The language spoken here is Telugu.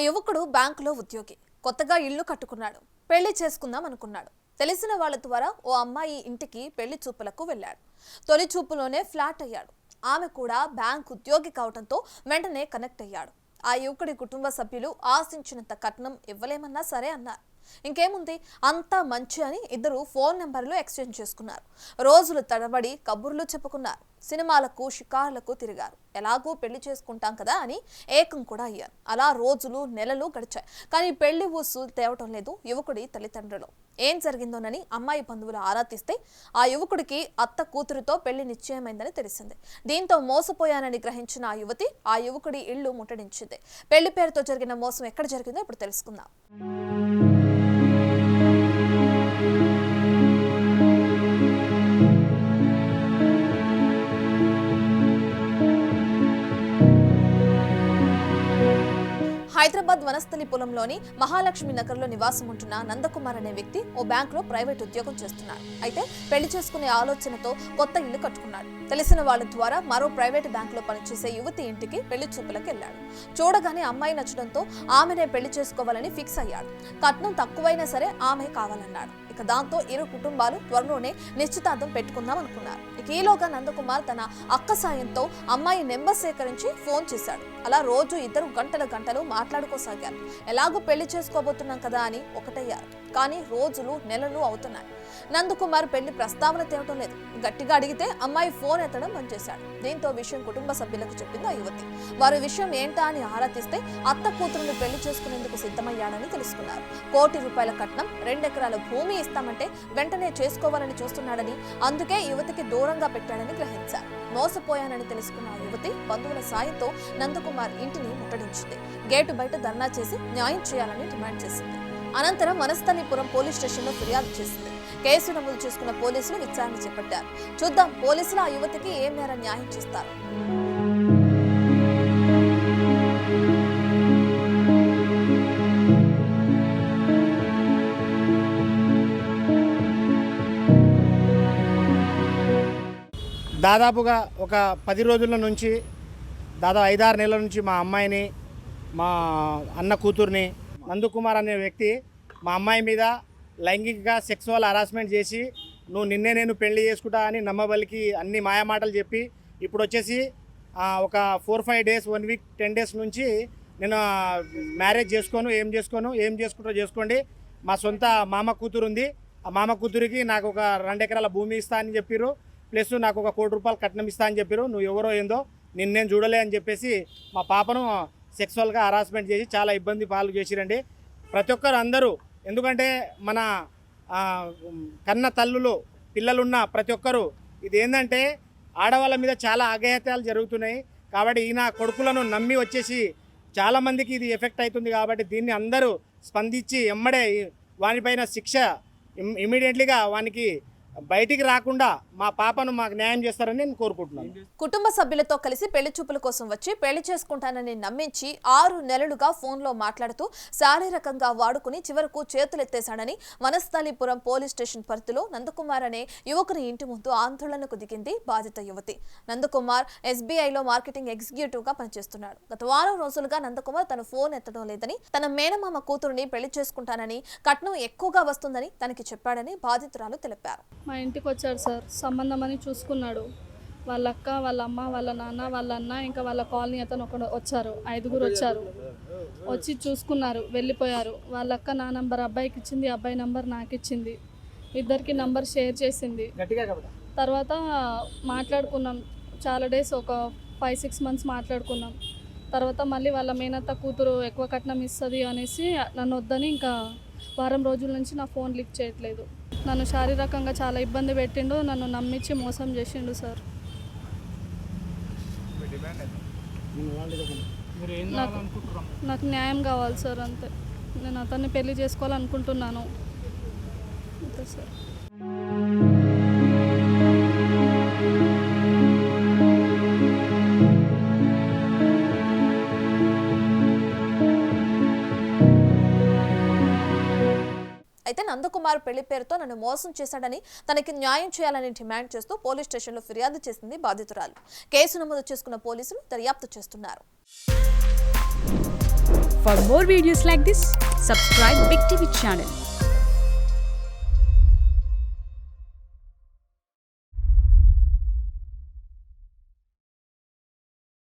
యువకుడు బ్యాంకులో ఉద్యోగి కొత్తగా ఇల్లు కట్టుకున్నాడు. పెళ్లి చేసుకుందాం అనుకున్నాడు. తెలిసిన వాళ్ళ ద్వారా ఓ అమ్మాయి ఇంటికి పెళ్లి చూపులకు వెళ్ళాడు. తొలి చూపులోనే ఫ్లాట్ అయ్యాడు. ఆమె కూడా బ్యాంక్ ఉద్యోగి కావడంతో వెంటనే కనెక్ట్ అయ్యాడు. ఆ యువకుడి కుటుంబ సభ్యులు ఆశించినంత కట్నం ఇవ్వలేమన్నా సరే అన్నారు. ఇంకేముంది, అంతా మంచి అని ఇద్దరు ఫోన్ నెంబర్లు ఎక్స్చేంజ్ చేసుకున్నారు. రోజులు తడబడి కబుర్లు చెప్పుకున్నారు. సినిమాలకు షికారులకు తిరిగారు. ఎలాగూ పెళ్లి చేసుకుంటాం కదా అని ఏకం కూడా అయ్యారు. అలా రోజులు నెలలు గడిచాయి. కానీ పెళ్లి ఊసు తేవటం లేదు యువకుడి తల్లిదండ్రులు. ఏం జరిగిందోనని అమ్మాయి బంధువులు ఆరా తీస్తే ఆ యువకుడికి అత్త కూతురుతో పెళ్లి నిశ్చయమైందని తెలిసింది. దీంతో మోసపోయానని గ్రహించిన ఆ యువతి ఆ యువకుడి ఇళ్లు ముట్టడించింది. పెళ్లి పేరుతో జరిగిన మోసం ఎక్కడ జరిగిందో ఇప్పుడు తెలుసుకుందాం. హైదరాబాద్ వనస్థలిపురంలోని మహాలక్ష్మి నగర్లో నివాసం ఉంటున్న నందకుమార్ అనే వ్యక్తి ఓ బ్యాంకులో ప్రైవేట్ ఉద్యోగం చేస్తున్నాడు. అయితే పెళ్లి చేసుకునే ఆలోచనతో కొత్త ఇల్లు కట్టుకున్నాడు. తెలిసిన వాళ్ళ ద్వారా మరో ప్రైవేట్ బ్యాంకులో పనిచేసే యువతి ఇంటికి పెళ్లి చూపులకు వెళ్ళాడు. చూడగానే అమ్మాయి నచ్చడంతో ఆమెనే పెళ్లి చేసుకోవాలని ఫిక్స్ అయ్యాడు. కట్నం తక్కువైనా సరే ఆమె కావాలన్నాడు. ఇక దాంతో ఇరు కుటుంబాలు త్వరలోనే నిశ్చితార్థం పెట్టుకుందాం అనుకున్నారు. ఇక ఈలోగా నందకుమార్ తన అక్క సాయంతో అమ్మాయి నెంబర్ సేకరించి ఫోన్ చేశాడు. అలా రోజు ఇద్దరు గంటలు మాట్లాడుకోసాగారు. ఎలాగో పెళ్లి చేసుకోబోతున్నాం కదా అని ఒకటయ్యారు. కానీ రోజులు నెలలు అవుతున్నాయి. నందకుమార్ పెళ్లి ప్రస్తావన తేవటం లేదు. గట్టిగా అడిగితే అమ్మాయి ఫోన్ ఎత్తడం బంద్ చేశాడు. దీంతో విషయం కుటుంబ సభ్యులకు చెప్పింది ఆ యువతి. వారి విషయం ఏంటా అని ఆరా తీస్తే అత్త కూతురుని పెళ్లి చేసుకునేందుకు సిద్ధమయ్యాడని తెలుసుకున్నారు. ₹1 కోటి కట్నం, 2 ఎకరాల భూమి ఇస్తామంటే వెంటనే చేసుకోవాలని చూస్తున్నాడని, అందుకే యువతికి దూరంగా పెట్టాడని గ్రహించారు. మోసపోయానని తెలుసుకున్న ఆ యువతి బంధువుల సాయంతో నందకుమార్ ఇంటిని ముట్టడించింది. గేటు బయట ధర్నా చేసి న్యాయం చేయాలని డిమాండ్ చేసింది. అనంతరం వనస్థలిపురం పోలీస్ స్టేషన్లో ఫిర్యాదు చేసింది. కేసు నమోదు చేసుకున్న పోలీసులు విచారణ చేపట్టారు. చూద్దాం పోలీసులు ఆ యువతికి ఏ మేర న్యాయం చేస్తారు. దాదాపుగా ఒక 10 రోజుల నుంచి దాదాపు 5-6 నెలల నుంచి మా అమ్మాయిని, మా అన్న కూతుర్ని నందకుమార్ అనే వ్యక్తి మా అమ్మాయి మీద లైంగిక సెక్సువల్ హరాస్మెంట్ చేసి నిన్నే నేను పెళ్లి చేసుకుంటా అని నమ్మబలికి అన్ని మాయమాటలు చెప్పి ఇప్పుడు వచ్చేసి ఒక 4-5 డేస్ 1 వీక్ 10 డేస్ నుంచి నేను మ్యారేజ్ ఏం చేసుకుంటో చేసుకోండి, మా సొంత మామ కూతురు ఉంది, ఆ మామ కూతురికి నాకు ఒక 2 ఎకరాల భూమి ఇస్తా అని చెప్పారు, ప్లస్ నాకు ఒక ₹1 కోటి కట్నం ఇస్తా అని చెప్పారు, నువ్వు ఎవరో ఏందో నేను చూడలే అని చెప్పేసి మా పాపను సెక్సువల్గా హరాస్మెంట్ చేసి చాలా ఇబ్బంది పాలు చేసిరండి. ప్రతి ఒక్కరు అందరూ, ఎందుకంటే మన కన్న తల్లులు పిల్లలున్న ప్రతి ఒక్కరు ఇది ఏంటంటే ఆడవాళ్ళ మీద చాలా అఘాయిత్యాలు జరుగుతున్నాయి. కాబట్టి ఈయన కొడుకులను నమ్మి వచ్చేసి చాలామందికి ఇది ఎఫెక్ట్ అవుతుంది. కాబట్టి దీన్ని అందరూ స్పందించి ఎమ్మడే వానిపైన శిక్ష ఇమీడియట్లీగా వానికి బయటికి రాకుండా మా పాపను మాకు న్యాయం చేస్తారని నేను కోరుకుంటున్నాను. కుటుంబ సభ్యులతో కలిసి పెళ్లి చూపుల కోసం వచ్చి పెళ్లి చేసుకుంటానని నమ్మించి 6 నెలలుగా ఫోన్లో మాట్లాడుతూ శారీరకంగా వాడుకుని చివరకు చేతులెత్తేశాడని వనస్థలిపురం పోలీస్ స్టేషన్ పరిధిలో నందకుమార్ అనే యువకుని ఇంటి ముందు ఆందోళనకు దిగింది బాధిత యువతి. నందకుమార్ SBIలో మార్కెటింగ్ ఎగ్జిక్యూటివ్ గా పనిచేస్తున్నాడు. గత వారం రోజులుగా నందకుమార్ తన ఫోన్ ఎత్తడం లేదని, తన మేనమామ కూతురుని పెళ్లి చేసుకుంటానని, కట్నం ఎక్కువగా వస్తుందని తనకి చెప్పాడని బాధితురాలు తెలిపారు. మా ఇంటికి వచ్చాడు సార్, సంబంధం అని చూసుకున్నాడు. వాళ్ళ అక్క, వాళ్ళ అమ్మ, వాళ్ళ నాన్న, వాళ్ళ అన్న, ఇంకా వాళ్ళ కాలనీ అతను వచ్చారు. 5గురు వచ్చారు. వచ్చి చూసుకున్నారు, వెళ్ళిపోయారు. వాళ్ళ అక్క నా నంబర్ అబ్బాయికి ఇచ్చింది, అబ్బాయి నంబర్ నాకు ఇచ్చింది. ఇద్దరికి నంబర్ షేర్ చేసింది. తర్వాత మాట్లాడుకున్నాం చాలా డేస్, ఒక 5-6 మంత్స్ మాట్లాడుకున్నాం. తర్వాత మళ్ళీ వాళ్ళ మేనత్త కూతురు ఎక్కువ కట్నం ఇస్తుంది అనేసి నన్ను వద్దని ఇంకా వారం రోజుల నుంచి నా ఫోన్ లిఫ్ట్ చేయట్లేదు. నన్ను శారీరకంగా చాలా ఇబ్బంది పెట్టిండు. నన్ను నమ్మించి మోసం చేసిండు సార్. నాకు న్యాయం కావాలి సార్, అంతే. నేను అతన్ని పెళ్లి చేసుకోవాలనుకుంటున్నాను అంతే సార్. అయితే నందకుమార్ పెళ్లి పేరుతో నన్ను మోసం చేశాడని, తనకి న్యాయం చేయాలని డిమాండ్ చేస్తూ పోలీస్ స్టేషన్లో ఫిర్యాదు చేసింది బాధితురాలు. కేసు నమోదు చేసుకున్న పోలీసులు దర్యాప్తు చేస్తున్నారు. For more videos like this, subscribe Big TV channel.